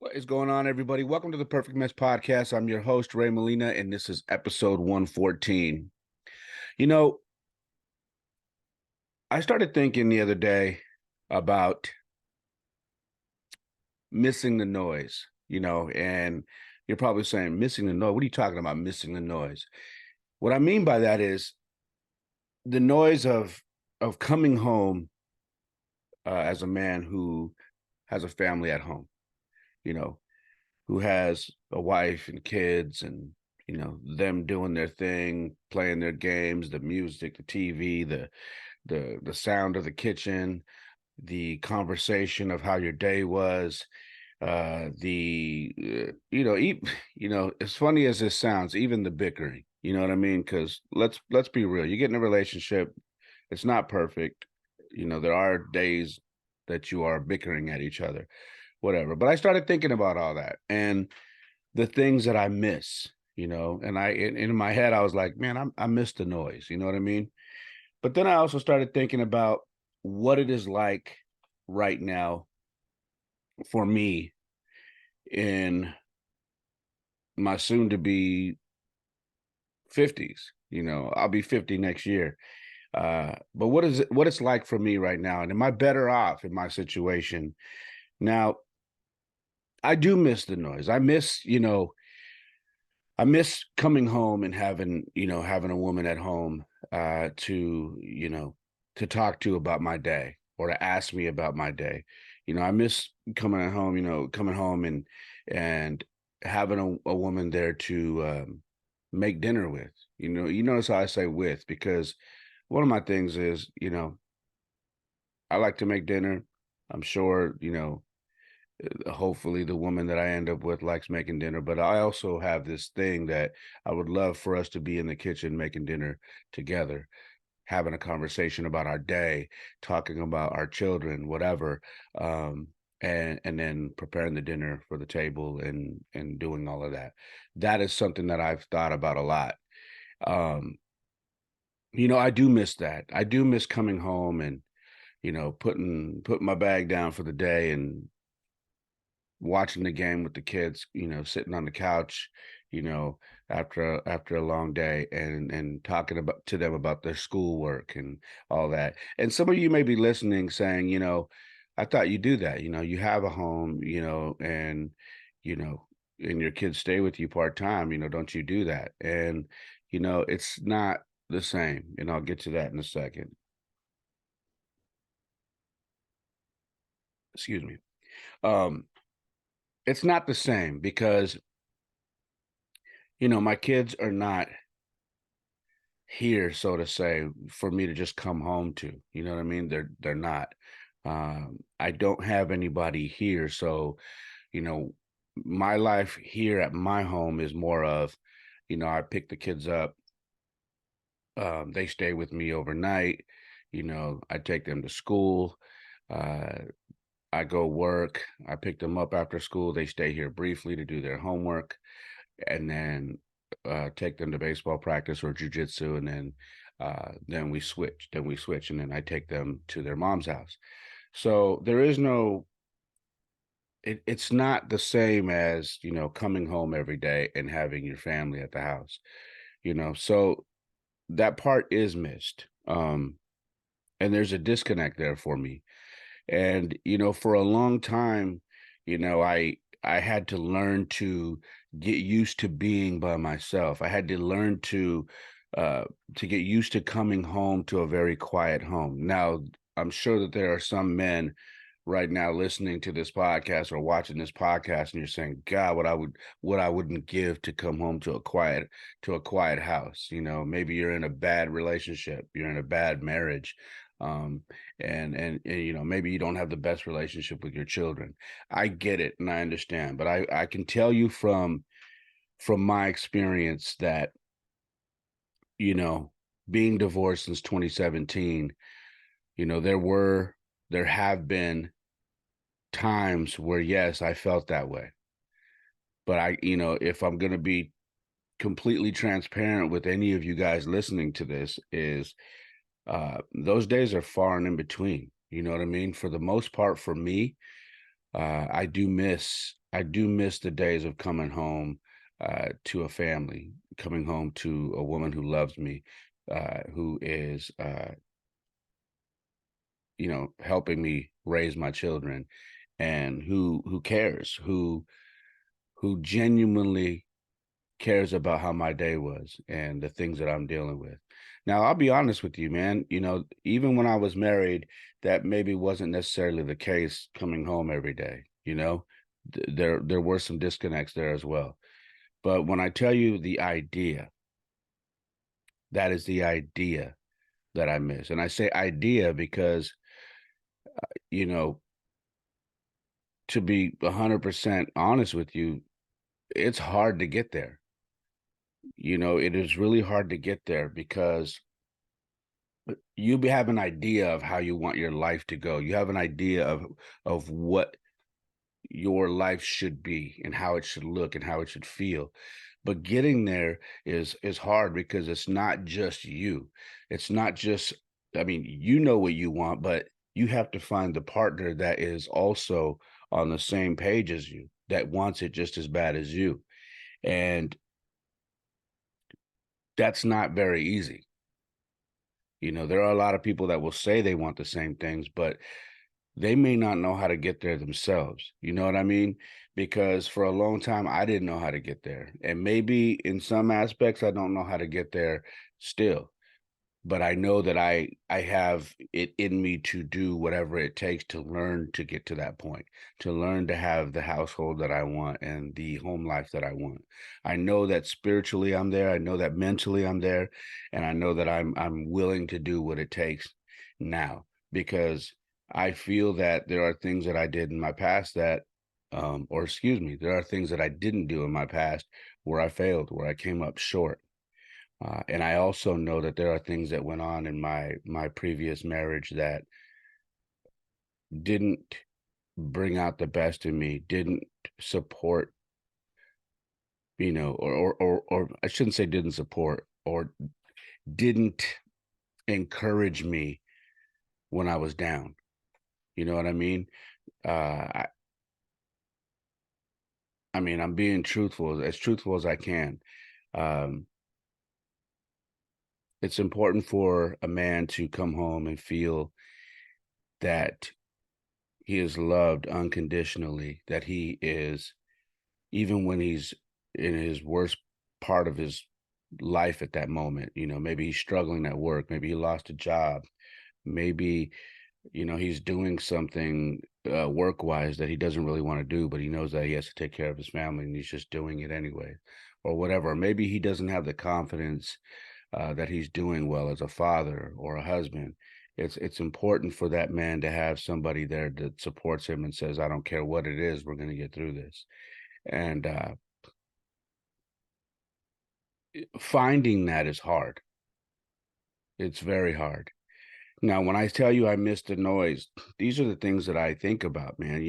What is going on, everybody? Welcome to the Perfect Mess Podcast. I'm your host, Ray Molina, and this is episode 114. You know, I started thinking the other day about missing the noise, and you're probably saying, missing the noise? What are you talking about, missing the noise? What I mean by that is the noise of coming home as a man who has a family at home, you know, who has a wife and kids and them doing their thing, playing their games, the music, the TV, the sound of the kitchen, the conversation of how your day was, the as funny as this sounds, even the bickering, you know what I mean? Because let's be real, you get in a relationship, it's not perfect. There are days that you are bickering at each other, whatever. But I started thinking about all that and the things that I miss, and in my head, I was like, man, I miss the noise, you know what I mean? But then I also started thinking about what it is like right now for me in my soon to be 50s. I'll be 50 next year. But what it's like for me right now? And am I better off in my situation? Now, I do miss the noise. I miss coming home and having a woman at home to talk to about my day or to ask me about my day. I miss coming at home, coming home and having a woman there to make dinner with. You notice how I say with, because one of my things is, I like to make dinner. I'm sure, hopefully the woman that I end up with likes making dinner, but I also have this thing that I would love for us to be in the kitchen making dinner together, having a conversation about our day, talking about our children, whatever, and then preparing the dinner for the table and doing all of that. That is something that I've thought about a lot. Um, I do miss that. I do miss coming home and putting my bag down for the day and watching the game with the kids, sitting on the couch, you know, after a long day and talking about to them about their schoolwork and all that. And some of you may be listening saying, I thought you do that, you have a home, you know, and your kids stay with you part time, don't you do that? And it's not the same. And I'll get to that in a second. Excuse me. Um, it's not the same because my kids are not here, so to say, for me to just come home to. You know what I mean? They're not. I don't have anybody here, so you know, my life here at my home is more of, I pick the kids up, they stay with me overnight. I take them to school. Uh, I go work. I pick them up after school. They stay here briefly to do their homework, and then take them to baseball practice or jujitsu, and then we switch. Then we switch, and then I take them to their mom's house. So there is no. It's not the same as coming home every day and having your family at the house. So that part is missed, and there's a disconnect there for me. And for a long time, I had to learn to get used to being by myself. I had to learn to get used to coming home to a very quiet home. Now, I'm sure that there are some men right now listening to this podcast or watching this podcast, and you're saying, God, what I wouldn't give to come home to a quiet house. Maybe you're in a bad relationship, you're in a bad marriage. Um, and maybe you don't have the best relationship with your children. I get it and I understand, but I can tell you from my experience that you know being divorced since 2017, there have been times where yes, I felt that way. But if I'm going to be completely transparent with any of you guys listening to this, is those days are far and in between. You know what I mean? For the most part, for me, I do miss I do miss the days of coming home to a family, coming home to a woman who loves me, who is, helping me raise my children, and who cares, who genuinely cares about how my day was and the things that I'm dealing with. Now, I'll be honest with you, man. Even when I was married, that maybe wasn't necessarily the case coming home every day. There were some disconnects there as well. But when I tell you the idea, that is the idea that I miss. And I say idea because, you know, to be 100% honest with you, it's hard to get there. It is really hard to get there because have an idea of how you want your life to go. You have an idea of what your life should be and how it should look and how it should feel. But getting there is hard because it's not just you. It's not just, I mean, you know what you want, but you have to find the partner that is also on the same page as you, that wants it just as bad as you. And that's not very easy. There are a lot of people that will say they want the same things, but they may not know how to get there themselves. You know what I mean? Because for a long time, I didn't know how to get there. And maybe in some aspects, I don't know how to get there still. But I know that I have it in me to do whatever it takes to learn to get to that point, to learn to have the household that I want and the home life that I want. I know that spiritually I'm there. I know that mentally I'm there, and I know that I'm willing to do what it takes now, because I feel that there are things that I did in my past that or excuse me, there are things that I didn't do in my past where I failed, where I came up short. And I also know that there are things that went on in my previous marriage that didn't bring out the best in me, didn't support, or I shouldn't say didn't support, or didn't encourage me when I was down. You know what I mean? Uh, I, I mean, I'm being truthful as I can. Um, it's important for a man to come home and feel that he is loved unconditionally, that he is, even when he's in his worst part of his life at that moment, maybe he's struggling at work, maybe he lost a job, maybe, he's doing something work wise that he doesn't really want to do, but he knows that he has to take care of his family and he's just doing it anyway, or whatever. Maybe he doesn't have the confidence that he's doing well as a father or a husband. It's important for that man to have somebody there that supports him and says, "I don't care what it is, we're going to get through this." And finding that is hard. It's very hard. Now, when I tell you I miss the noise, these are the things that I think about, man.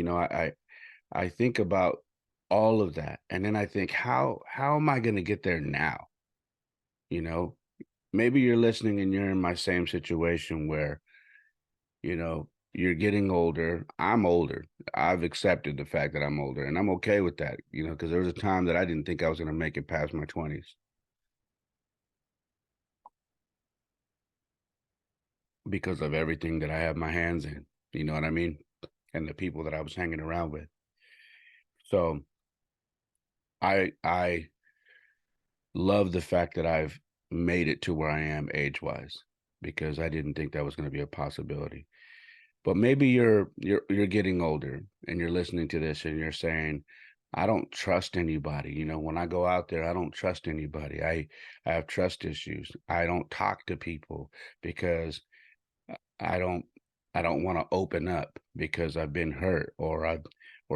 I think about all of that, and then I think, how am I going to get there now? You know, Maybe you're listening and you're in my same situation where, you're getting older. I'm older. I've accepted the fact that I'm older, and I'm okay with that, because there was a time that I didn't think I was going to make it past my 20s because of everything that I have my hands in. You know what I mean? And the people that I was hanging around with. So I love the fact that I've made it to where I am age wise, because I didn't think that was going to be a possibility. But maybe you're getting older and you're listening to this and you're saying, I don't trust anybody. When I go out there, I don't trust anybody. I have trust issues. I don't talk to people because I don't I don't want to open up because I've been hurt, or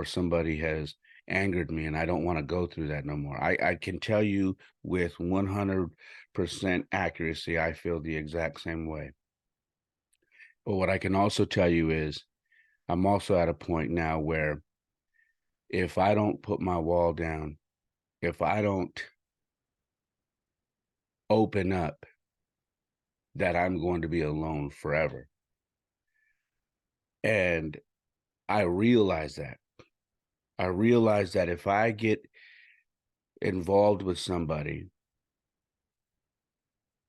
somebody has angered me, and I don't want to go through that no more. I can tell you with 100% accuracy, I feel the exact same way. But what I can also tell you is I'm also at a point now where if I don't put my wall down, if I don't open up, that I'm going to be alone forever. And I realize that. I realize that if I get involved with somebody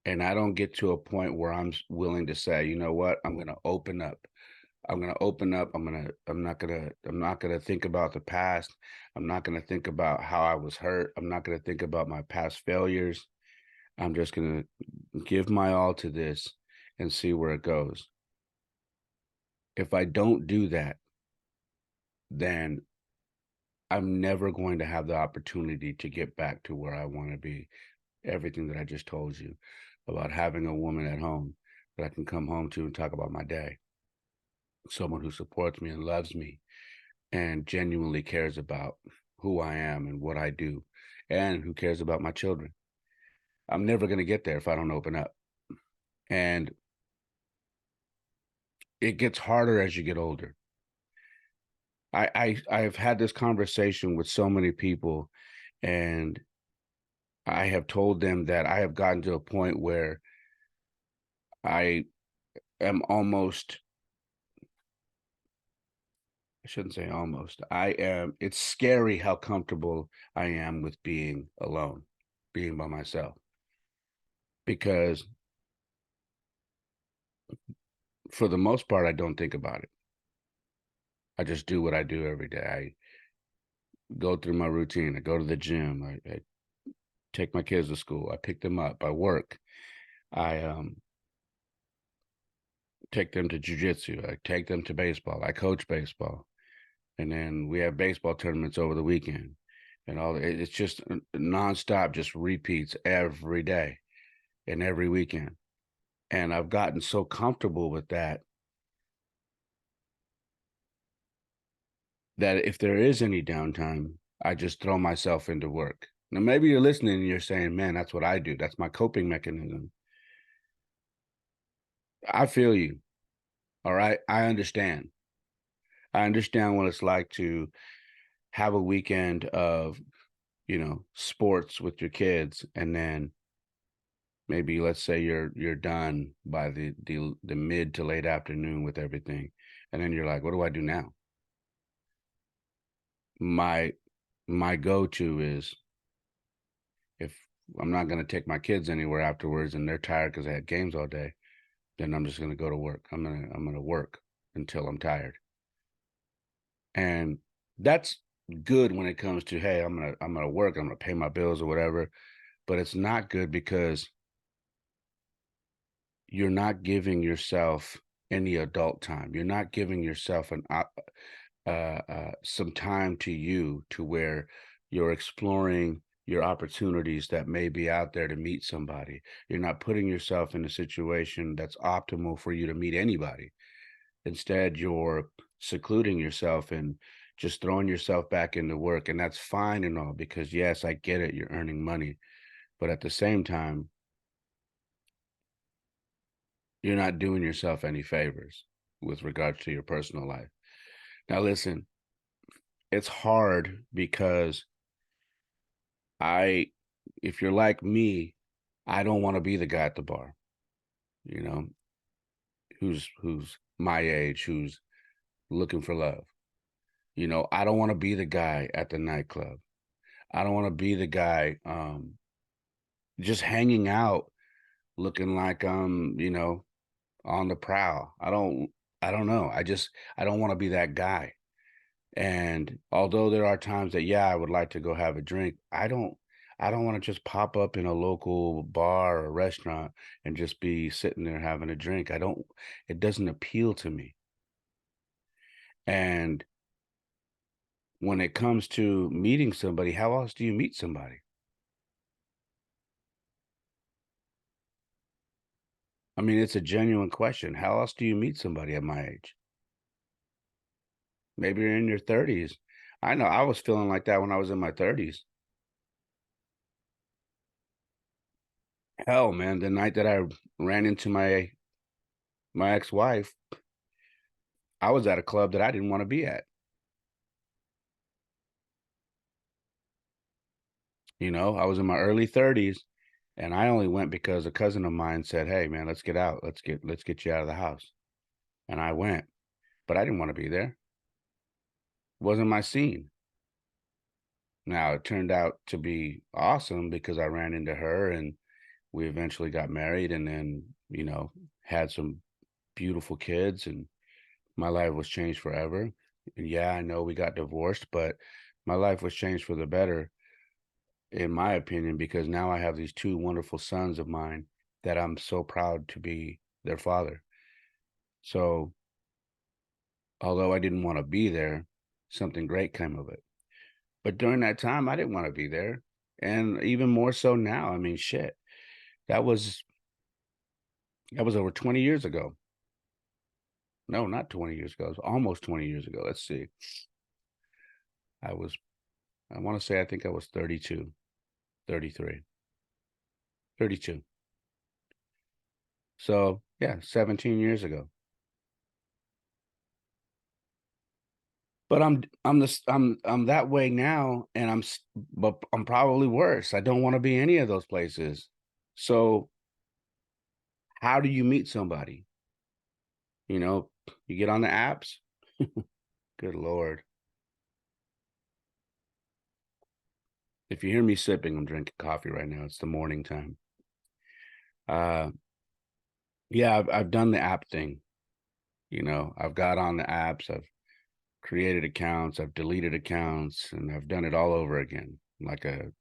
and I don't get to a point where willing to say, you know what, I'm going to open up. I'm going to open up. I'm not going to think about the past. I'm not going to think about how I was hurt. I'm not going to think about my past failures. I'm just going to give my all to this and see where it goes. If I don't do that, then I'm never going to have the opportunity to get back to where I want to be. Everything that I just told you about having a woman at home that I can come home to and talk about my day, someone who supports me and loves me and genuinely cares about who I am and what I do, and who cares about my children. I'm never going to get there if I don't open up. And it gets harder as you get older. I've had this conversation with so many people, and I have told them that I have gotten to a point where I am almost, I shouldn't say almost, I am, it's scary how comfortable I am with being alone, being by myself. Because for the most part, I don't think about it. I just do what I do every day. I go through my routine. I go to the gym. I take my kids to school. I pick them up. I work. I take them to jujitsu. I take them to baseball. I coach baseball, and then we have baseball tournaments over the weekend, and it's just nonstop, just repeats every day and every weekend. And I've gotten so comfortable with that that if there is any downtime, I just throw myself into work. Now, maybe you're listening and you're saying, man, that's what I do. That's my coping mechanism. I feel you. All right. I understand. I understand what it's like to have a weekend of, sports with your kids, and then maybe let's say you're done by the mid to late afternoon with everything. And then you're like, what do I do now? My my go-to is, if I'm not going to take my kids anywhere afterwards and they're tired because they had games all day, then I'm just going to go to work. I'm going to work until I'm tired. And that's good when it comes to, hey, I'm going to work, I'm going to pay my bills or whatever, but it's not good because you're not giving yourself any adult time. You're not giving yourself some time to you, to where you're exploring your opportunities that may be out there to meet somebody. You're not putting yourself in a situation that's optimal for you to meet anybody. Instead, you're secluding yourself and just throwing yourself back into work. And that's fine and all, because yes, I get it. You're earning money. But at the same time, you're not doing yourself any favors with regards to your personal life. Now, listen, it's hard because I, if you're like me, I don't want to be the guy at the bar, you know, who's my age, who's looking for love. I don't want to be the guy at the nightclub. I don't want to be the guy just hanging out looking like I'm, on the prowl. I don't know. I don't want to be that guy. And although there are times that, yeah, I would like to go have a drink, I don't want to just pop up in a local bar or restaurant and just be sitting there having a drink. It doesn't appeal to me. And when it comes to meeting somebody, how else do you meet somebody? I mean, it's a genuine question. How else do you meet somebody at my age? Maybe you're in your 30s. I know I was feeling like that when I was in my 30s. Hell, man, the night that I ran into my ex-wife, I was at a club that I didn't want to be at. I was in my early 30s, and I only went because a cousin of mine said, "Hey, man, let's get out. Let's get you out of the house." And I went, but I didn't want to be there. It wasn't my scene. Now it turned out to be awesome because I ran into her and we eventually got married and then, had some beautiful kids and my life was changed forever. And yeah, I know we got divorced, but my life was changed for the better, in my opinion, because now I have these two wonderful sons of mine that I'm so proud to be their father. So, although I didn't want to be there, something great came of it. But during that time, I didn't want to be there. And even more so now. I mean, shit. That was that was over 20 years ago. No, not 20 years ago. It was almost 20 years ago. Let's see. I was I want to say I think I was 32, 33, 32. So, yeah, 17 years ago. But I'm that way now and but I'm probably worse. I don't want to be any of those places. So, how do you meet somebody? You know, you get on the apps. Good Lord. If you hear me sipping, I'm drinking coffee right now. It's the morning time. Uh, yeah, I've done the app thing. I've got on the apps, I've created accounts, I've deleted accounts, and I've done it all over again, like a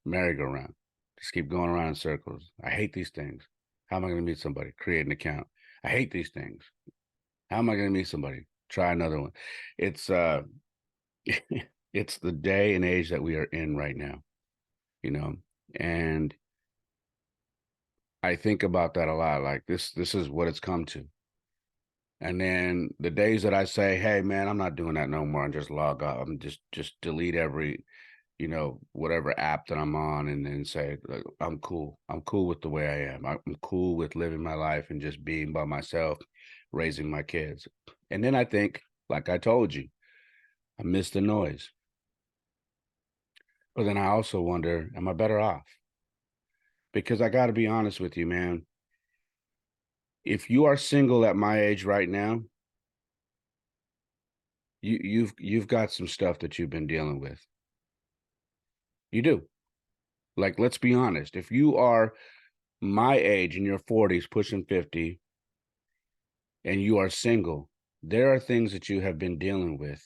merry-go-round. Just keep going around in circles. I hate these things. How am I going to meet somebody? Create an account. I hate these things. How am I going to meet somebody? Try another one. It's it's the day and age that we are in right now, you know, and I think about that a lot. Like this is what it's come to. And then the days that I say, "Hey, man, I'm not doing that no more," and just log off. I'm just delete every, whatever app that I'm on, and then say, like, "I'm cool. I'm cool with the way I am. I'm cool with living my life and just being by myself, raising my kids." And then I think, like I told you, I miss the noise. But then I also wonder, am I better off? Because I got to be honest with you, man. If you are single at my age right now, you've got some stuff that you've been dealing with. You do. Like, let's be honest. If you are my age in your 40s, pushing 50, and you are single, there are things that you have been dealing with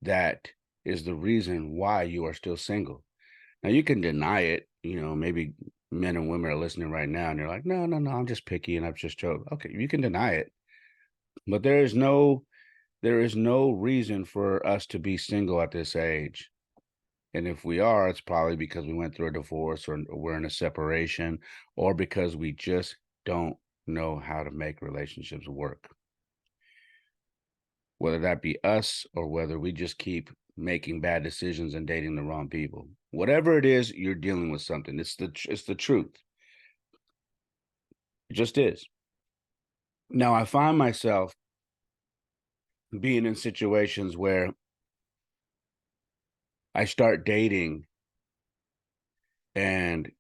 that is the reason why you are still single. Now you can deny it, maybe men and women are listening right now and you're like, no, no, no, I'm just picky and I've just chose. Okay, you can deny it, but there is no reason for us to be single at this age. And if we are, it's probably because we went through a divorce or we're in a separation or because we just don't know how to make relationships work. Whether that be us or whether we just keep making bad decisions and dating the wrong people. Whatever it is, you're dealing with something. It's the truth. It just is. Now I find myself being in situations where I start dating and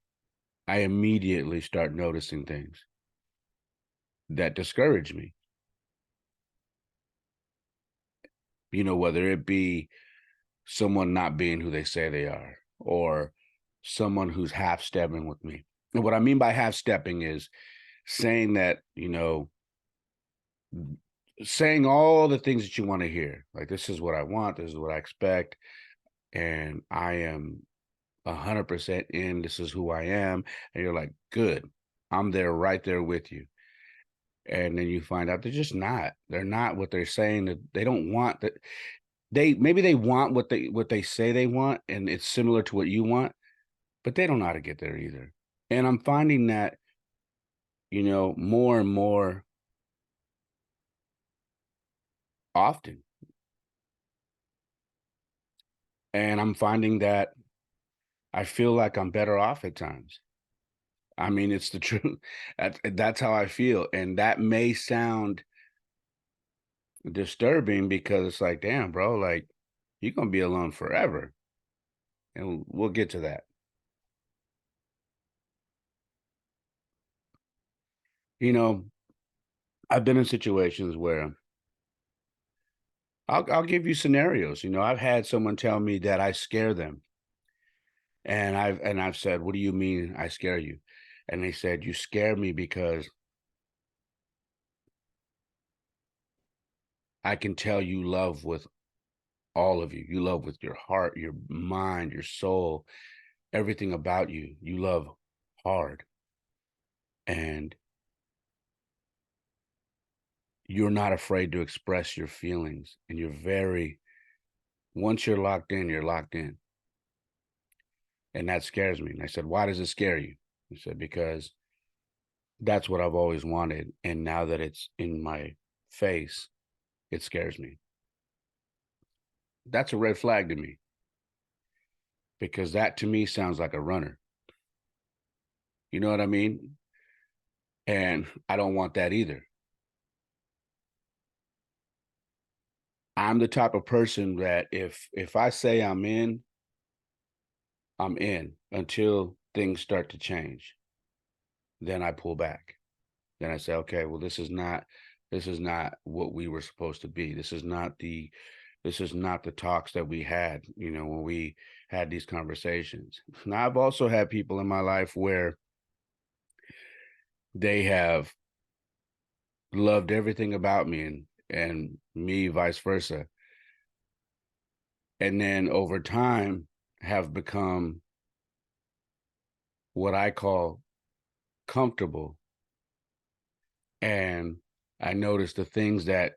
I immediately start noticing things that discourage me. Whether it be someone not being who they say they are or someone who's half stepping with me. And what I mean by half stepping is saying that, saying all the things that you want to hear. Like, this is what I want, this is what I expect, and I am 100% in, this is who I am. And you're like, good, I'm there right there with you. And then you find out they're not what they're saying. That they don't want that. Maybe they want what they say they want, and it's similar to what you want, but they don't know how to get there either. And I'm finding that, more and more often. And I'm finding that I feel like I'm better off at times. I mean, it's the truth. That's how I feel. And that may sound disturbing because it's like, damn, bro, like you're gonna be alone forever. And we'll get to that. You know, I've been in situations where I'll give you scenarios. I've had someone tell me that I scare them, and I've said, "What do you mean I scare you?" And they said, "You scare me because I can tell you love with all of you. You love with your heart, your mind, your soul, everything about you. You love hard, and you're not afraid to express your feelings, and you're very once you're locked in, you're locked in." And that scares me. And I said, "Why does it scare you?" He said, "Because that's what I've always wanted. And now that it's in my face, it scares me." That's a red flag to me because that to me sounds like a runner. You know what I mean? And I don't want that either. I'm the type of person that if I say I'm in until things start to change. Then I pull back. Then I say, okay, well, this is not what we were supposed to be. This is not the talks that we had, when we had these conversations. Now, I've also had people in my life where they have loved everything about me and me vice versa. And then over time have become what I call comfortable. And I noticed the things that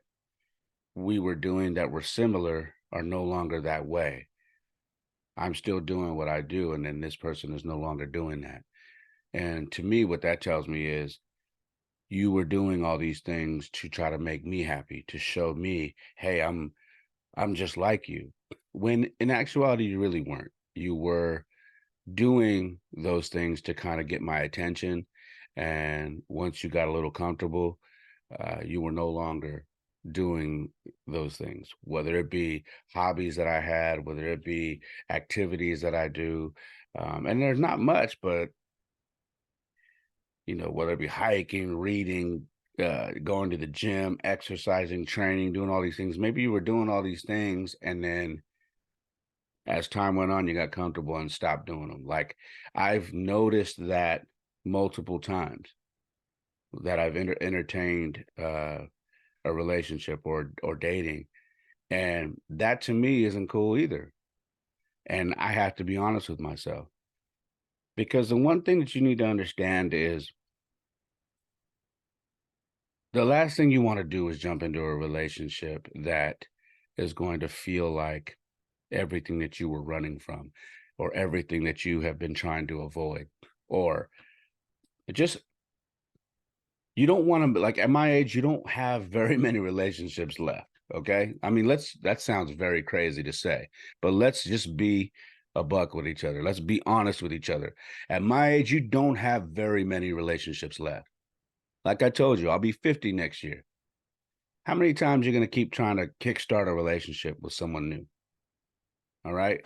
we were doing that were similar are no longer that way. I'm still doing what I do, and then this person is no longer doing that. And to me, what that tells me is you were doing all these things to try to make me happy, to show me, hey, I'm just like you. When in actuality, you really weren't. You were doing those things to kind of get my attention. And once you got a little comfortable, you were no longer doing those things, whether it be hobbies that I had, whether it be activities that I do. And there's not much, but whether it be hiking, reading, going to the gym, exercising, training, doing all these things. Maybe you were doing all these things, and then as time went on, you got comfortable and stopped doing them. Like I've noticed that multiple times that I've entertained a relationship or dating, and that to me isn't cool either. And I have to be honest with myself because the one thing that you need to understand is the last thing you want to do is jump into a relationship that is going to feel like everything that you were running from or everything that you have been trying to avoid or it just you don't want to like at my age you don't have very many relationships left. Okay, I mean, that sounds very crazy to say, but let's just be a buck with each other. Let's be honest with each other. At my age, you don't have very many relationships left. Like I told you, I'll be 50 next year. How many times you're going to keep trying to kickstart a relationship with someone new? All right.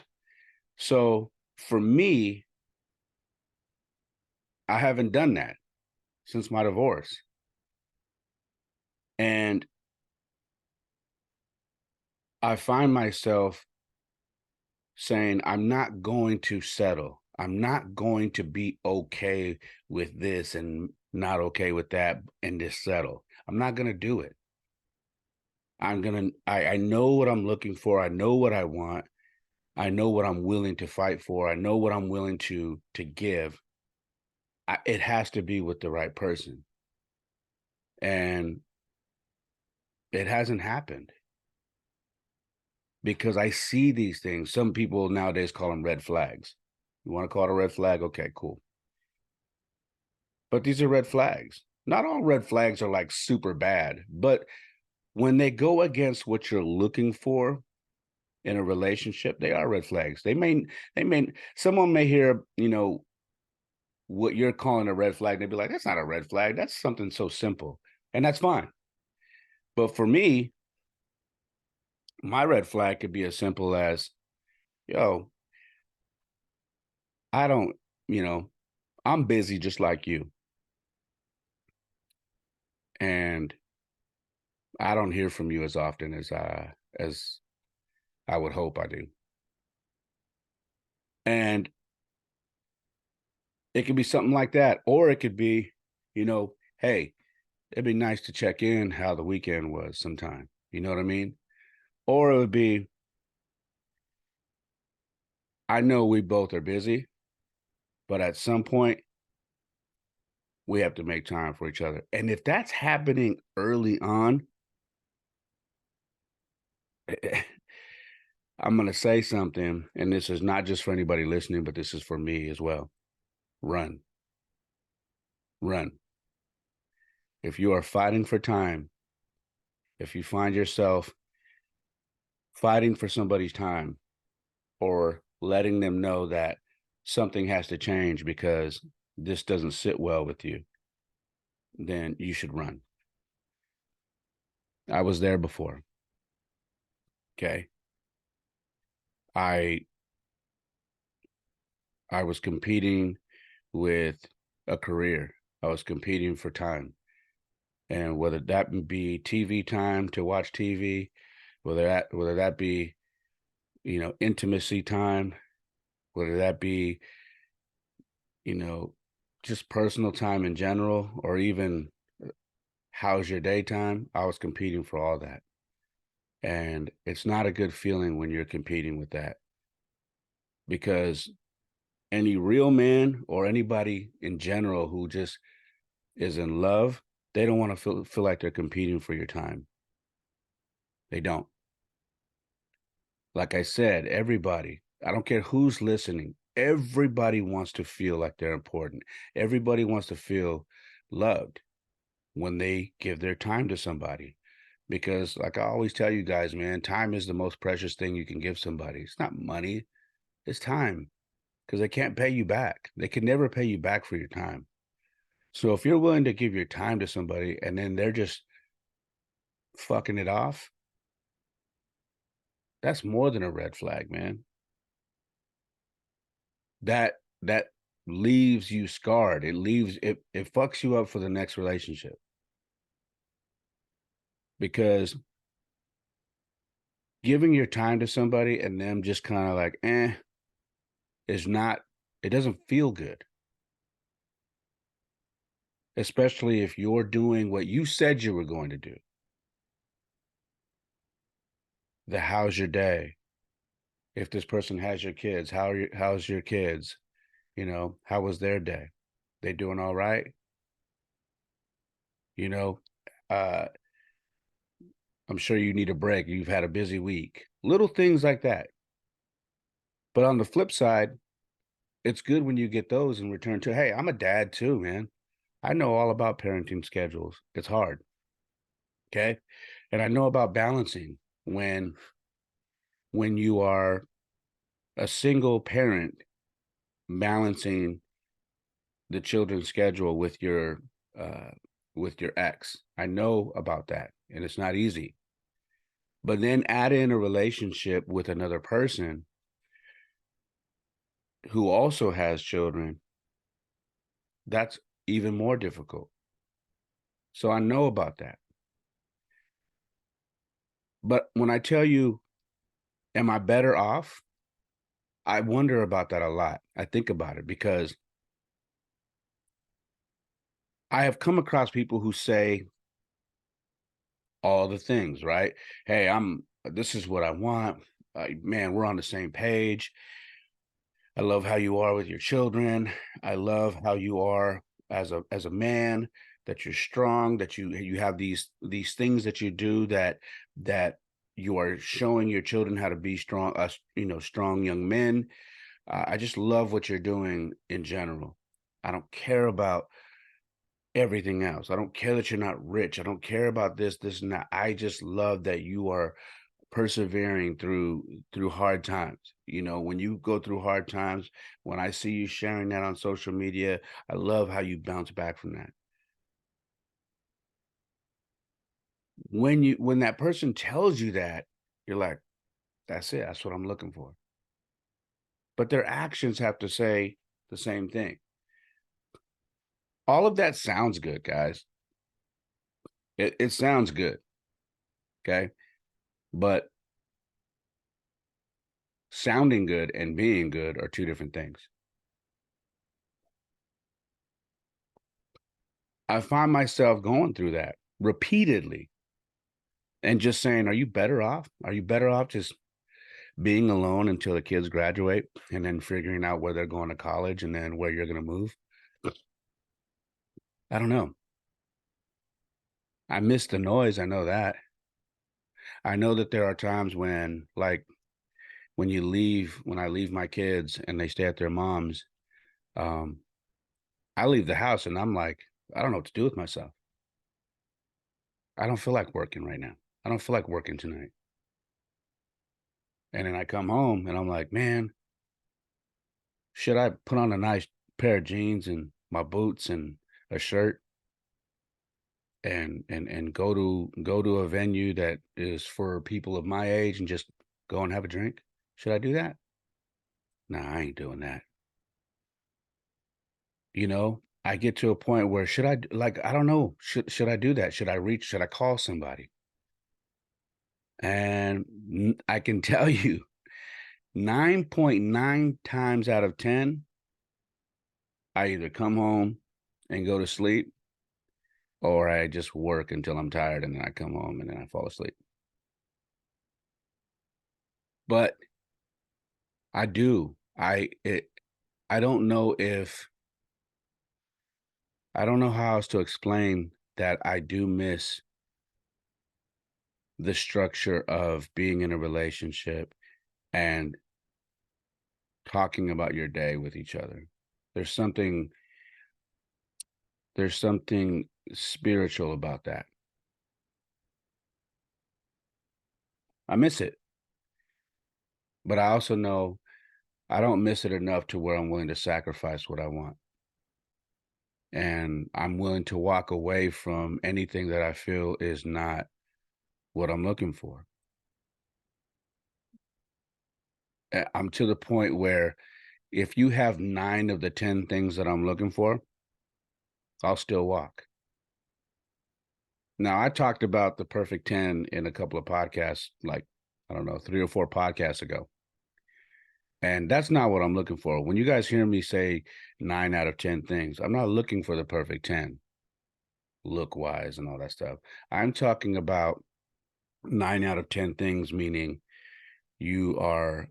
So for me, I haven't done that since my divorce. And I find myself saying, I'm not going to settle. I'm not going to be okay with this and not okay with that and just settle. I'm not going to do it. I know what I'm looking for. I know what I want. I know what I'm willing to fight for. I know what I'm willing to give. It has to be with the right person. And it hasn't happened because I see these things. Some people nowadays call them red flags. You want to call it a red flag? Okay, cool. But these are red flags. Not all red flags are like super bad, but when they go against what you're looking for in a relationship, they are red flags. They may someone may hear, what you're calling a red flag, they'd be like, that's not a red flag. That's something so simple. And that's fine. But for me, my red flag could be as simple as, yo, I don't, you know, I'm busy just like you. And I don't hear from you as often as I would hope I do. And it could be something like that. Or it could be, hey, it'd be nice to check in how the weekend was sometime. You know what I mean? Or it would be, I know we both are busy, but at some point we have to make time for each other. And if that's happening early on, I'm going to say something, and this is not just for anybody listening, but this is for me as well. Run, run. If you are fighting for time, if you find yourself fighting for somebody's time or letting them know that something has to change because this doesn't sit well with you, then you should run. I was there before. Okay. I I was competing with a career. I was competing for time. And whether that be TV time to watch TV, whether that be, intimacy time, whether that be, you know, just personal time in general, or even how's your daytime, I was competing for all that. And it's not a good feeling when you're competing with that, because any real man or anybody in general who just is in love, they don't want to feel like they're competing for your time. They don't. Like I said, everybody, I don't care who's listening, everybody wants to feel like they're important. Everybody wants to feel loved when they give their time to somebody. Because, like I always tell you guys, man, time is the most precious thing you can give somebody. It's not money, it's time, because they can't pay you back. They can never pay you back for your time. So if you're willing to give your time to somebody and then they're just fucking it off, that's more than a red flag, man. That leaves you scarred. It fucks you up for the next relationship, because giving your time to somebody and them just kind of like, is not, it doesn't feel good. Especially if you're doing what you said you were going to do. The how's your day? If this person has your kids, how's your kids? How was their day? They doing all right? You know, uh, I'm sure you need a break. You've had a busy week. Little things like that. But on the flip side, it's good when you get those in return too. Hey, I'm a dad too, man. I know all about parenting schedules. It's hard. Okay. And I know about balancing when you are a single parent, balancing the children's schedule uh with your ex. I know about that, and it's not easy. But then add in a relationship with another person who also has children, that's even more difficult. So I know about that. But when I tell you, am I better off? I wonder about that a lot. I think about it because I have come across people who say all the things, right? Hey, this is what I want. Man, we're on the same page. I love how you are with your children. I love how you are as a man, that you're strong, that you have these things that you do that you are showing your children how to be strong, strong young men. I just love what you're doing in general. I don't care about everything else. I don't care that you're not rich. I don't care about this and that. I just love that you are persevering through hard times. When you go through hard times, when I see you sharing that on social media, I love how you bounce back from that. When that person tells you that, you're like, that's it. That's what I'm looking for. But their actions have to say the same thing. All of that sounds good, guys. It sounds good. Okay. But sounding good and being good are two different things. I find myself going through that repeatedly and just saying, are you better off? Are you better off just being alone until the kids graduate and then figuring out where they're going to college and then where you're going to move? I don't know. I miss the noise. I know that. I know that there are times when, like, when I leave my kids and they stay at their mom's, um, I leave the house and I'm like, I don't know what to do with myself. I don't feel like working right now. I don't feel like working tonight. And then I come home and I'm like, man, should I put on a nice pair of jeans and my boots and a shirt and go to a venue that is for people of my age and just go and have a drink? Should I do that? Nah, I ain't doing that. I get to a point where like, I don't know, should I do that? Should I call somebody? And I can tell you 9.9 times out of 10, I either come home and go to sleep or I just work until I'm tired and then I come home and then I fall asleep. But I do. I don't know if I don't know how else to explain that I do miss the structure of being in a relationship and talking about your day with each other. There's something there's something spiritual about that. I miss it, but I also know I don't miss it enough to where I'm willing to sacrifice what I want. And I'm willing to walk away from anything that I feel is not what I'm looking for. I'm to the point where if you have 9 of the 10 things that I'm looking for, I'll still walk. Now, I talked about the perfect 10 in a couple of podcasts, like, I don't know, 3 or 4 podcasts ago. And that's not what I'm looking for. When you guys hear me say 9 out of 10 things, I'm not looking for the perfect 10 look wise and all that stuff. I'm talking about 9 out of 10 things, meaning you are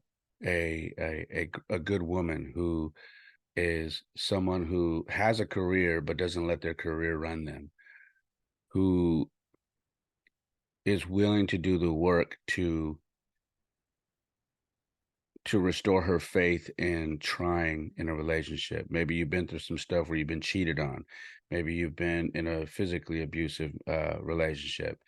a good woman who is someone who has a career but doesn't let their career run them, who is willing to do the work to restore her faith in trying in a relationship. Maybe you've been through some stuff where you've been cheated on. Maybe you've been in a physically abusive relationship.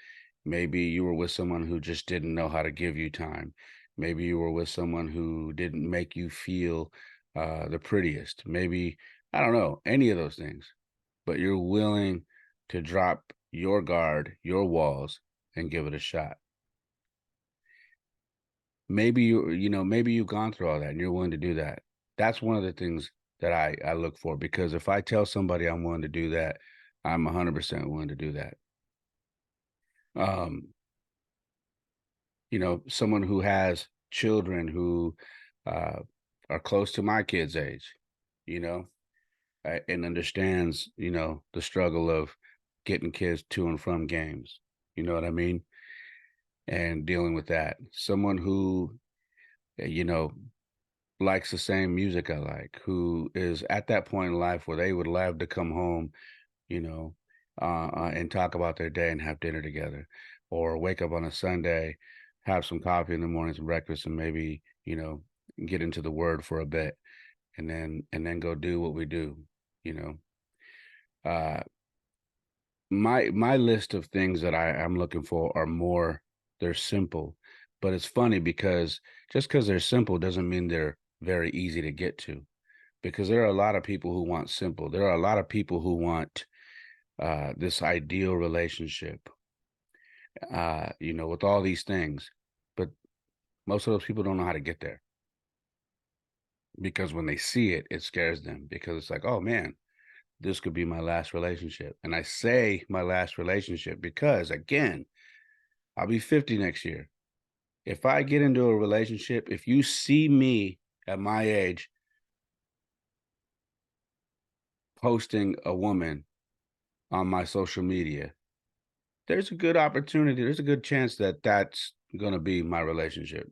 Maybe you were with someone who just didn't know how to give you time. Maybe you were with someone who didn't make you feel the prettiest. Maybe, I don't know, any of those things. But you're willing to drop your guard, your walls, and give it a shot. Maybe maybe you've gone through all that and you're willing to do that. That's one of the things that I look for, because if I tell somebody I'm willing to do that, I'm 100% willing to do that. Um, someone who has children who uh, are close to my kids' age, you know, and understands, the struggle of getting kids to and from games. You know what I mean? And dealing with that. Someone who, you know, likes the same music I like, who is at that point in life where they would love to come home, you know, and talk about their day and have dinner together, or wake up on a Sunday, have some coffee in the morning, some breakfast, and maybe, get into the word for a bit, and then go do what we do, you know. Uh, my list of things that I'm looking for are more, they're simple, but it's funny because just because they're simple doesn't mean they're very easy to get to, because there are a lot of people who want simple. There are a lot of people who want this ideal relationship, with all these things, but most of those people don't know how to get there, because when they see it, it scares them, because it's like, oh man, this could be my last relationship. And I say my last relationship because, again, I'll be 50 next year. If I get into a relationship, if you see me at my age posting a woman on my social media, there's a good opportunity. There's a good chance that that's going to be my relationship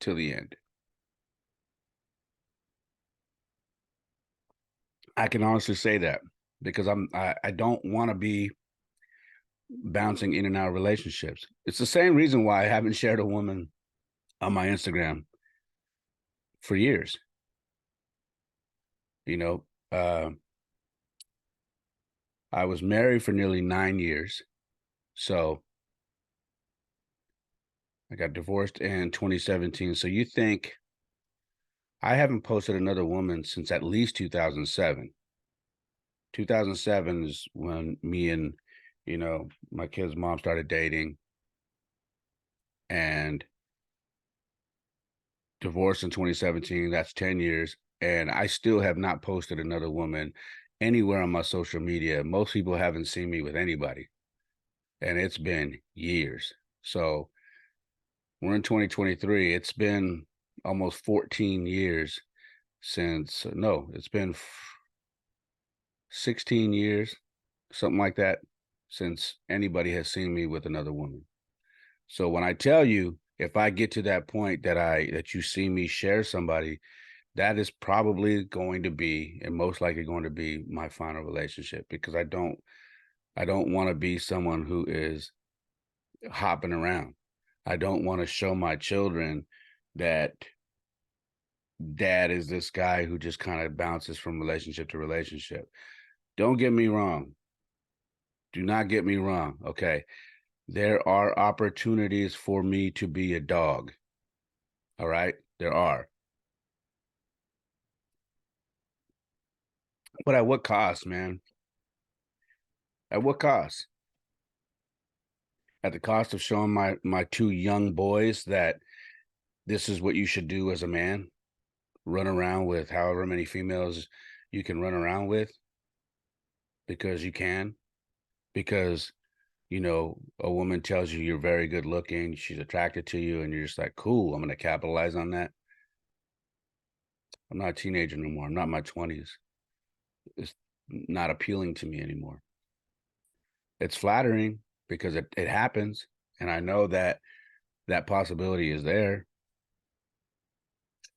till the end. I can honestly say that because I don't want to be bouncing in and out of relationships. It's the same reason why I haven't shared a woman on my Instagram for years. You know, uh, I was married for nearly 9 years. So I got divorced in 2017. So you think I haven't posted another woman since at least 2007. 2007 is when me and, my kid's mom started dating and divorced in 2017. That's 10 years. And I still have not posted another woman anywhere on my social media. Most people haven't seen me with anybody. And it's been years. So we're in 2023. It's been almost 14 years since, no, it's been 16 years, something like that, since anybody has seen me with another woman. So when I tell you, if I get to that point that you see me share somebody, that is probably going to be and most likely going to be my final relationship because I don't want to be someone who is hopping around. I don't want to show my children that dad is this guy who just kind of bounces from relationship to relationship. Don't get me wrong. Do not get me wrong. Okay. There are opportunities for me to be a dog. All right. There are. But at what cost, man? At what cost? At the cost of showing my two young boys that this is what you should do as a man, run around with however many females you can run around with because you can, because a woman tells you you're very good looking, she's attracted to you, and you're just like, cool, I'm gonna capitalize on that. I'm not a teenager anymore. I'm not in my 20s. It's not appealing to me anymore. It's flattering because it happens, and I know that that possibility is there.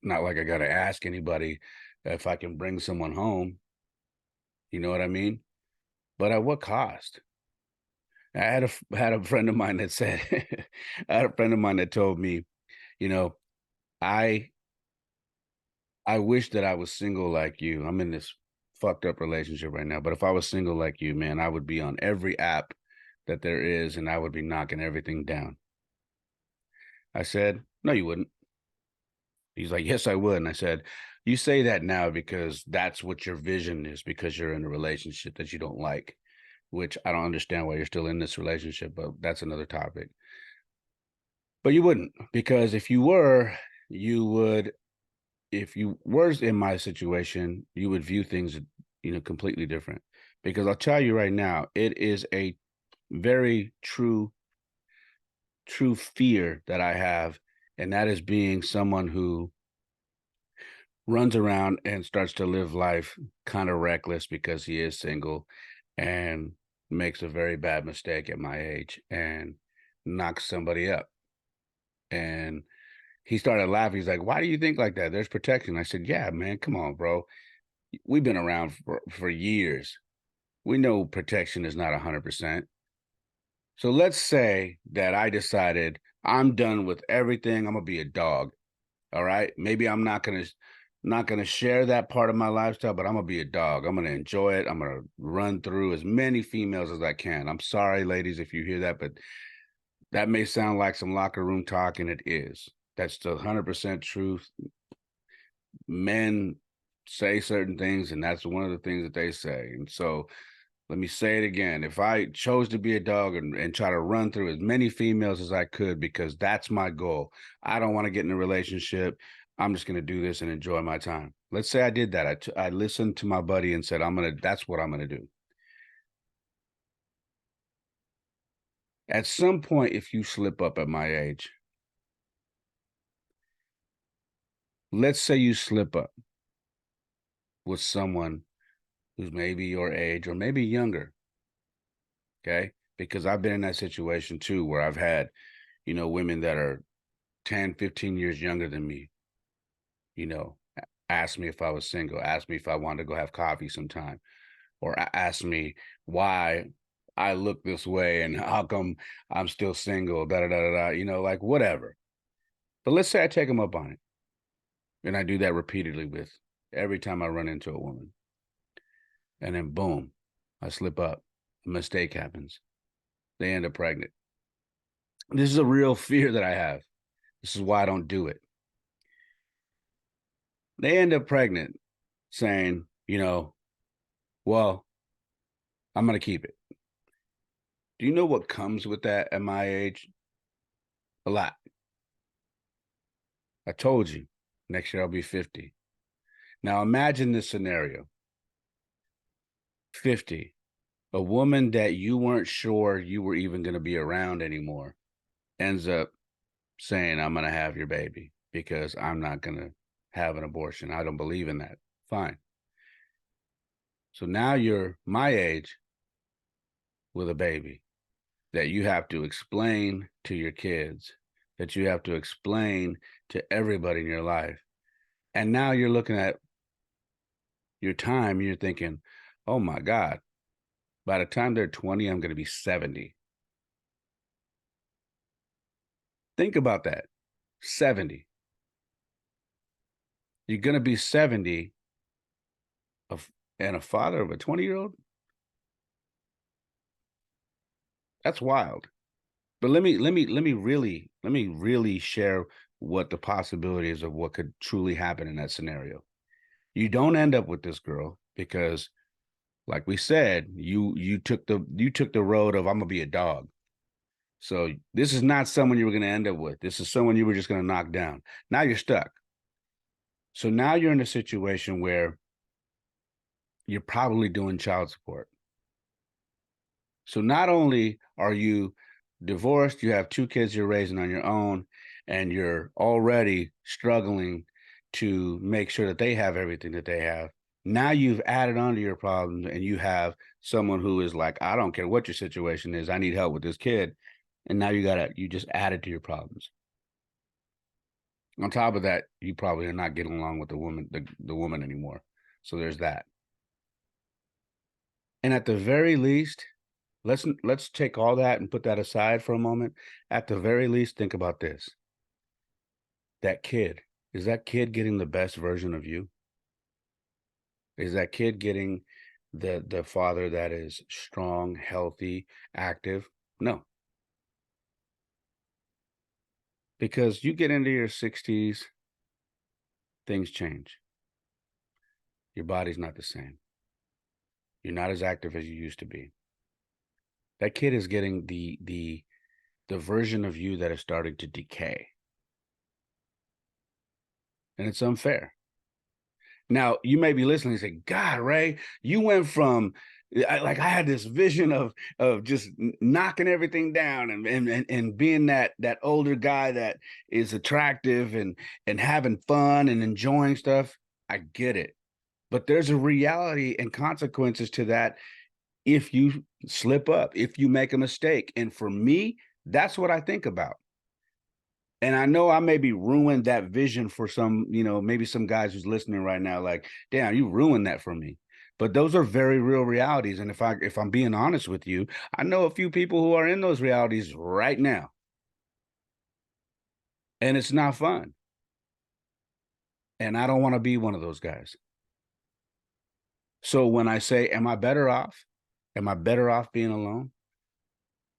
Not like I got to ask anybody if I can bring someone home. You know what I mean? But at what cost? I had a friend of mine that said, I had a friend of mine that told me, you know, I I wish that I was single like you. I'm in this fucked up relationship right now, but if I was single like you, man, I would be on every app that there is, and I would be knocking everything down. I said, no, you wouldn't. He's like, yes, I would. And I said, you say that now because that's what your vision is because you're in a relationship that you don't like, which I don't understand why you're still in this relationship, but that's another topic. But you wouldn't, because you would, if you were in my situation, you would view things, completely different. Because I'll tell you right now, it is a very true fear that I have, and that is being someone who runs around and starts to live life kind of reckless because he is single and makes a very bad mistake at my age and knocks somebody up. And he started laughing. He's like, why do you think like that? There's protection. I said, yeah, man, come on, bro. We've been around for years. We know protection is not 100%. So let's say that I decided I'm done with everything. I'm going to be a dog. All right. Maybe I'm not gonna share that part of my lifestyle, but I'm gonna be a dog. I'm gonna enjoy it. I'm gonna run through as many females as I can. I'm sorry, ladies, if you hear that, but that may sound like some locker room talk, and it is. That's the 100% truth. Men say certain things, and that's one of the things that they say. And so let me say it again. If I chose to be a dog and try to run through as many females as I could, because that's my goal, I don't want to get in a relationship. I'm just going to do this and enjoy my time. Let's say I did that. I listened to my buddy and said, that's what I'm going to do. At some point, if you slip up at my age, let's say you slip up with someone who's maybe your age or maybe younger, okay? Because I've been in that situation too, where I've had, women that are 10, 15 years younger than me, ask me if I was single, ask me if I wanted to go have coffee sometime, or ask me why I look this way and how come I'm still single, da da da da, like whatever. But let's say I take them up on it, and I do that repeatedly with every time I run into a woman, and then boom, I slip up, a mistake happens, they end up pregnant. This is a real fear that I have. This is why I don't do it. They end up pregnant, saying, well, I'm going to keep it. Do you know what comes with that at my age? A lot. I told you, next year I'll be 50. Now imagine this scenario. 50, a woman that you weren't sure you were even going to be around anymore ends up saying, I'm going to have your baby because I'm not going to have an abortion. I don't believe in that. Fine. So now you're my age with a baby that you have to explain to your kids, that you have to explain to everybody in your life. And now you're looking at your time and you're thinking, oh my God, by the time they're 20, I'm going to be 70. Think about that. 70. You're going to be 70 and a father of a 20-year-old? That's wild. But let me really share what the possibilities of what could truly happen in that scenario. You don't end up with this girl because, like we said, you took the road of I'm gonna be a dog. So this is not someone you were gonna end up with. This is someone you were just gonna knock down. Now you're stuck. So now you're in a situation where you're probably doing child support. So not only are you divorced, you have two kids you're raising on your own, and you're already struggling to make sure that they have everything that they have. Now you've added on to your problems, and you have someone who is like, I don't care what your situation is, I need help with this kid. And now you just added to your problems. On top of that, you probably are not getting along with the woman anymore. So there's that. And at the very least, let's take all that and put that aside for a moment. At the very least, think about this. That kid, is that kid getting the best version of you? Is that kid getting the father that is strong, healthy, active? No. Because you get into your 60s, things change. Your body's not the same. You're not as active as you used to be. That kid is getting the version of you that is starting to decay. And it's unfair. Now, you may be listening and say, God, Ray, you went from I had this vision of just knocking everything down and being that older guy that is attractive and having fun and enjoying stuff. I get it. But there's a reality and consequences to that if you slip up, if you make a mistake. And for me, that's what I think about. And I know I maybe ruined that vision for some, maybe some guys who's listening right now, like, damn, you ruined that for me. But those are very real realities. And if I'm being honest with you, I know a few people who are in those realities right now. And it's not fun. And I don't want to be one of those guys. So when I say, am I better off? Am I better off being alone?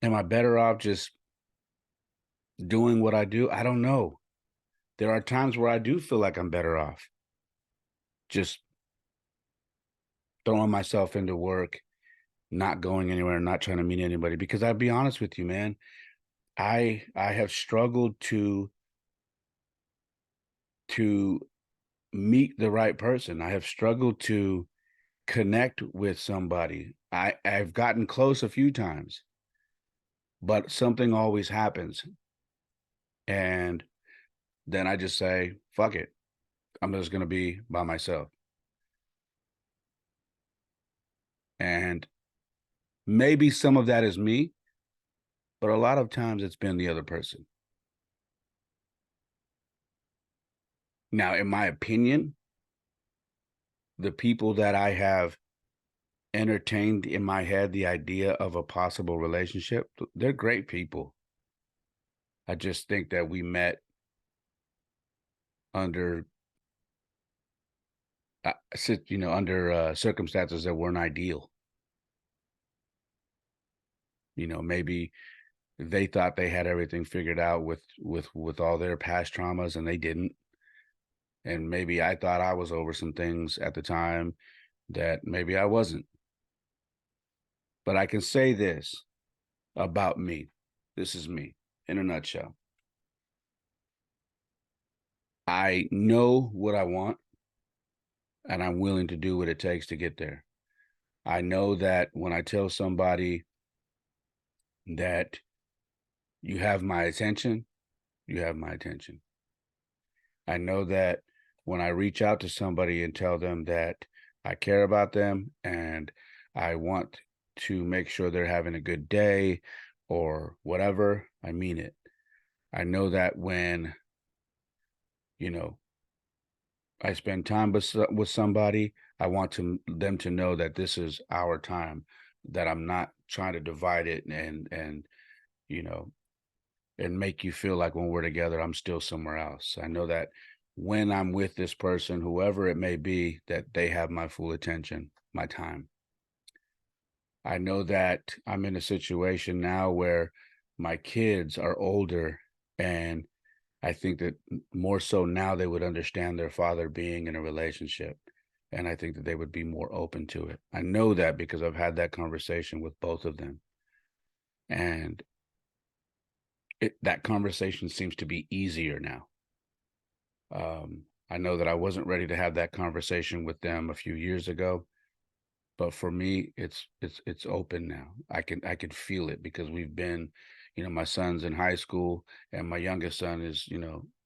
Am I better off just doing what I do? I don't know. There are times where I do feel like I'm better off just throwing myself into work, not going anywhere, not trying to meet anybody. Because I'll be honest with you, man, I have struggled to meet the right person. I have struggled to connect with somebody. I've gotten close a few times, but something always happens. And then I just say, fuck it. I'm just going to be by myself. And maybe some of that is me, but a lot of times it's been the other person. Now, in my opinion, the people that I have entertained in my head the idea of a possible relationship, they're great people. I just think that we met under, under circumstances that weren't ideal. Maybe they thought they had everything figured out with all their past traumas, and they didn't. And maybe I thought I was over some things at the time that maybe I wasn't. But I can say this about me. This is me in a nutshell. I know what I want, and I'm willing to do what it takes to get there. I know that when I tell somebody that you have my attention, you have my attention. I know that when I reach out to somebody and tell them that I care about them and I want to make sure they're having a good day or whatever, I mean it. I know that when, you know, I spend time with somebody, I want them to know that this is our time, that I'm not trying to divide it and you know and make you feel like when we're together, I'm still somewhere else. I know that when I'm with this person, whoever it may be, that they have my full attention, my time. I know that I'm in a situation now where my kids are older, and I think that more so now they would understand their father being in a relationship. And I think that they would be more open to it. I know that because I've had that conversation with both of them. And that conversation seems to be easier now. I know that I wasn't ready to have that conversation with them a few years ago, but for me, it's open now. I can feel it because we've been, my son's in high school and my youngest son is,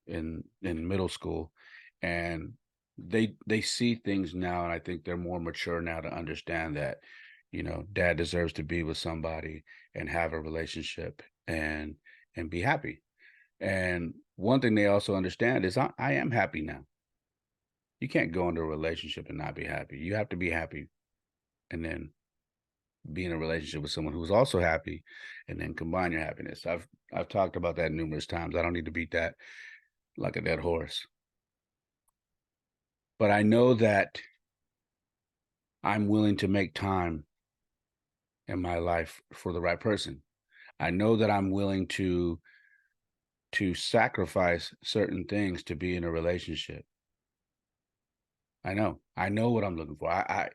in middle school, and they see things now, and I think they're more mature now to understand that, dad deserves to be with somebody and have a relationship and be happy. And one thing they also understand is I am happy now. You can't go into a relationship and not be happy. You have to be happy and then be in a relationship with someone who's also happy and then combine your happiness. I've talked about that numerous times. I don't need to beat that like a dead horse. But I know that I'm willing to make time in my life for the right person. I know that I'm willing to sacrifice certain things to be in a relationship. I know what I'm looking for. I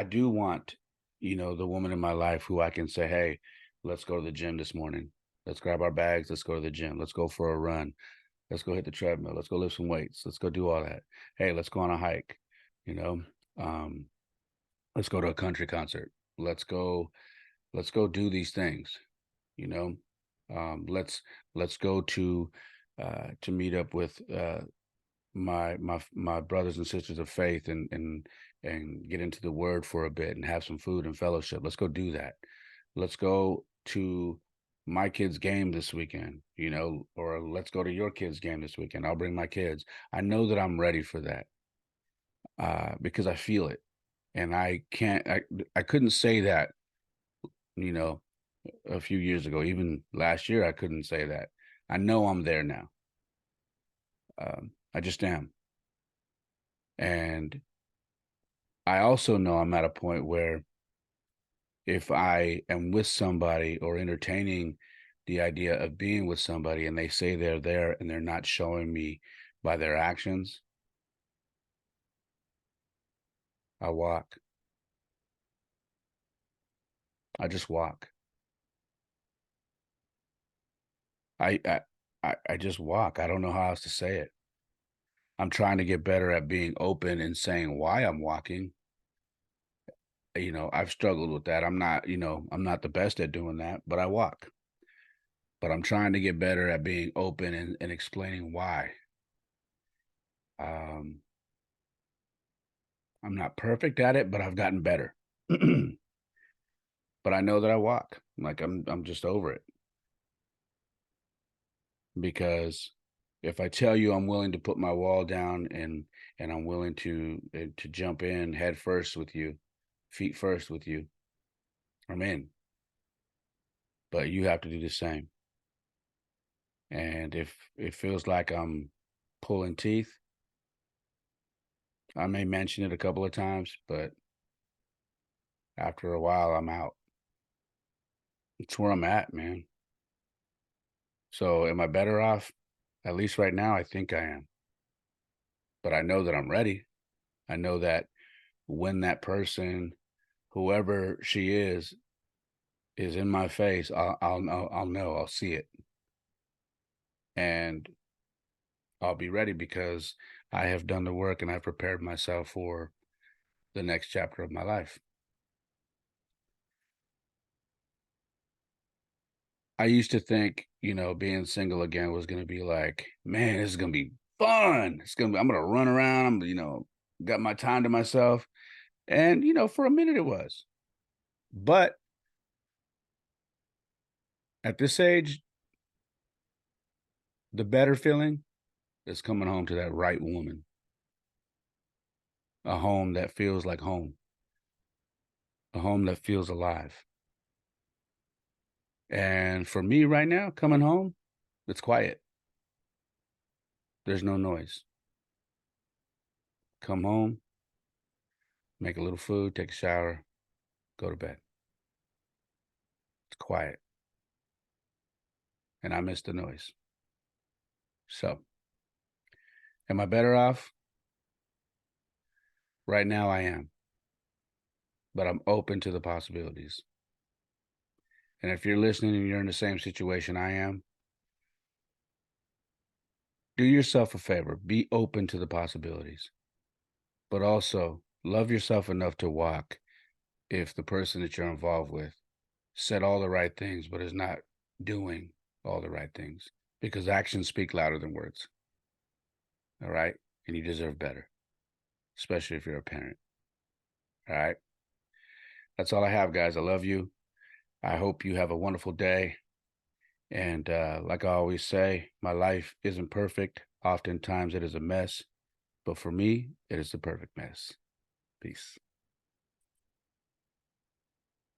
do want, the woman in my life who I can say, hey, let's go to the gym this morning. Let's grab our bags. Let's go to the gym. Let's go for a run. Let's go hit the treadmill. Let's go lift some weights. Let's go do all that. Hey, let's go on a hike. You know, um, let's go to a country concert. Let's go. Let's go do these things. You know, let's go to meet up with my brothers and sisters of faith and get into the word for a bit and have some food and fellowship. Let's go do that. Let's go to my kids' game this weekend, or let's go to your kids' game this weekend. I'll bring my kids. I know that I'm ready for that because I feel it. And I couldn't say that, you know, a few years ago, even last year, I couldn't say that. I know I'm there now. I just am. And I also know I'm at a point where if I am with somebody or entertaining the idea of being with somebody and they say they're there and they're not showing me by their actions, I walk. I just walk. I I I just walk. I don't know how else to say it. I'm trying to get better at being open and saying why I'm walking. I've struggled with that. I'm not the best at doing that, but I walk. but I'm trying to get better at being open and explaining why. Um, I'm not perfect at it, but I've gotten better. But I know that I walk. Like I'm just over it because if I tell you I'm willing to put my wall down and I'm willing to jump in head first with you, feet first with you, I'm in. But you have to do the same. And if it feels like I'm pulling teeth, I may mention it a couple of times, but after a while, I'm out. It's where I'm at, man. So am I better off? At least right now, I think I am. But I know that I'm ready. I know that when that person, whoever she is in my face, I'll know, I'll see it. And I'll be ready because I have done the work and I've prepared myself for the next chapter of my life. I used to think, being single again was gonna be like, man, this is gonna be fun. I'm gonna run around. Got my time to myself. And, for a minute it was. But at this age, the better feeling is coming home to that right woman, a home that feels like home, a home that feels alive. And for me right now, coming home, it's quiet. There's no noise. Come home, make a little food, take a shower, go to bed. It's quiet. And I miss the noise. So, am I better off? Right now, I am, but I'm open to the possibilities. And if you're listening and you're in the same situation I am, do yourself a favor, be open to the possibilities, but also love yourself enough to walk if the person that you're involved with said all the right things, but is not doing all the right things because actions speak louder than words. All right. And you deserve better, especially if you're a parent. All right. That's all I have, guys. I love you. I hope you have a wonderful day. And like I always say, my life isn't perfect. Oftentimes it is a mess, but for me, it is the perfect mess. Peace.